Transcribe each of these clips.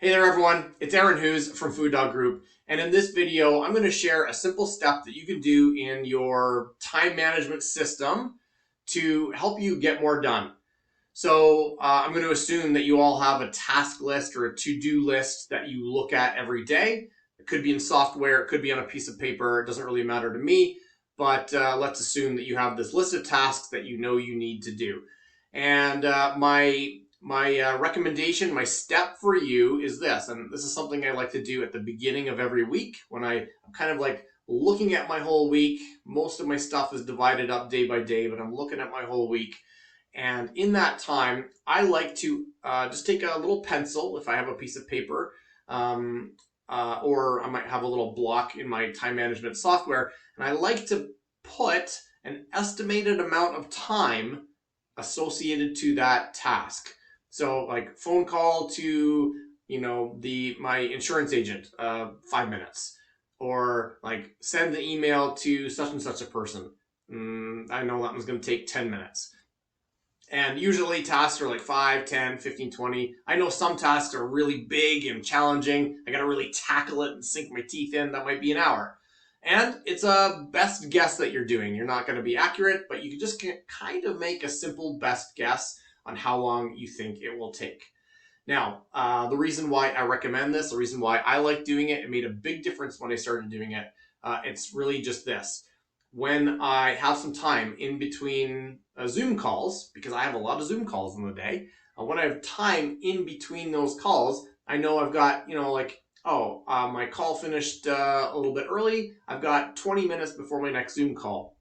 Hey there everyone, it's Aaron Hughes from Food Dog Group, and in this video I'm going to share a simple step that you can do in your time management system to help you get more done. So I'm going to assume that you all have a task list or a to-do list that you look at every day. It could be in software, it could be on a piece of paper, it doesn't really matter to me, but let's assume that you have this list of tasks that you know you need to do. And my recommendation, my step for you is this, and this is something I like to do at the beginning of every week when I'm kind of like looking at my whole week. Most of my stuff is divided up day by day, but I'm looking at my whole week. And in that time, I like to just take a little pencil, if I have a piece of paper, or I might have a little block in my time management software, and I like to put an estimated amount of time associated to that task. So like phone call to, my insurance agent, 5 minutes, or like send the email to such and such a person. I know that one's going to take 10 minutes. And usually tasks are like 5, 10, 15, 20. I know some tasks are really big and challenging. I got to really tackle it and sink my teeth in. That might be an hour. And it's a best guess that you're doing. You're not going to be accurate, but you can just kind of make a simple best guess on how long you think it will take. Now, the reason why I recommend this, the reason why I like doing it, it made a big difference when I started doing it. It's really just this. When I have some time in between Zoom calls, because I have a lot of Zoom calls in the day, when I have time in between those calls, I know I've got, my call finished a little bit early. I've got 20 minutes before my next Zoom call.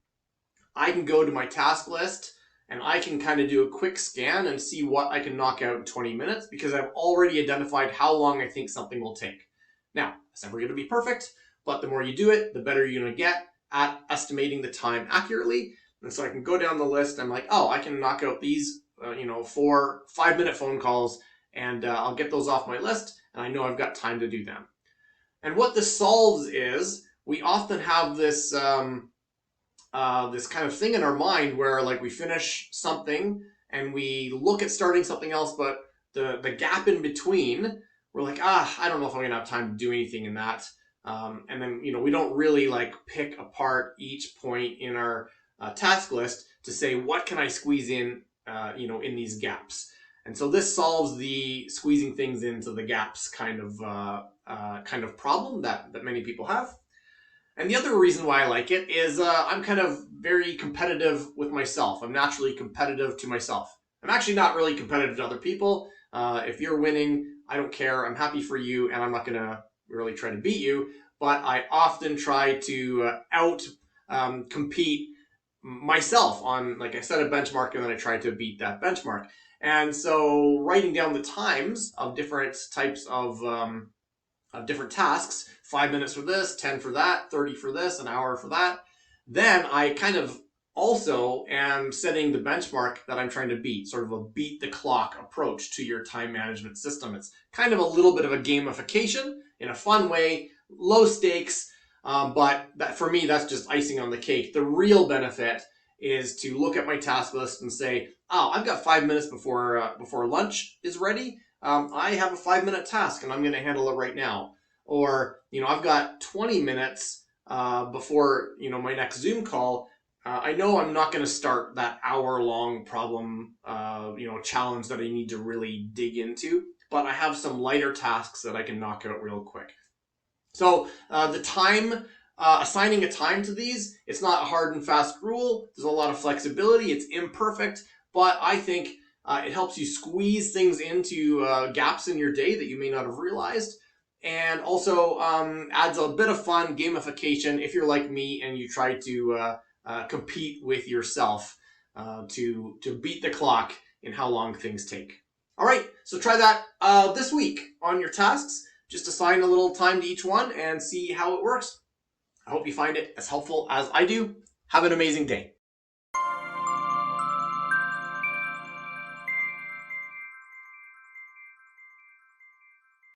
I can go to my task list and I can kind of do a quick scan and see what I can knock out in 20 minutes because I've already identified how long I think something will take. Now, it's never going to be perfect, but the more you do it, the better you're going to get at estimating the time accurately. And so I can go down the list. I'm like, I can knock out these, 4 5-minute phone calls, and I'll get those off my list, and I know I've got time to do them. And what this solves is we often have this this kind of thing in our mind where like we finish something and we look at starting something else, but the gap in between, we're like, I don't know if I'm gonna have time to do anything in that. And then, we don't really like pick apart each point in our task list to say, what can I squeeze in, in these gaps? And so this solves the squeezing things into the gaps kind of problem that many people have. And the other reason why I like it is I'm kind of very competitive with myself. I'm naturally competitive to myself. I'm actually not really competitive to other people. If you're winning, I don't care. I'm happy for you, and I'm not going to really try to beat you. But I often try to compete myself on, like I set a benchmark, and then I try to beat that benchmark. And so writing down the times of different types of different tasks, 5 minutes for this, 10 for that, 30 for this, an hour for that, then I kind of also am setting the benchmark that I'm trying to beat, sort of a beat the clock approach to your time management system. It's kind of a little bit of a gamification in a fun way, low stakes, but that, for me, that's just icing on the cake. The real benefit is to look at my task list and say, I've got 5 minutes before lunch is ready. I have a 5-minute task and I'm going to handle it right now. Or, I've got 20 minutes before, my next Zoom call. I know I'm not going to start that hour-long problem, challenge that I need to really dig into, but I have some lighter tasks that I can knock out real quick. So the time, assigning a time to these, it's not a hard and fast rule. There's a lot of flexibility. It's imperfect, but I think it helps you squeeze things into gaps in your day that you may not have realized, and also adds a bit of fun gamification if you're like me and you try to compete with yourself to beat the clock in how long things take. All right, so try that this week on your tasks. Just assign a little time to each one and see how it works. I hope you find it as helpful as I do. Have an amazing day.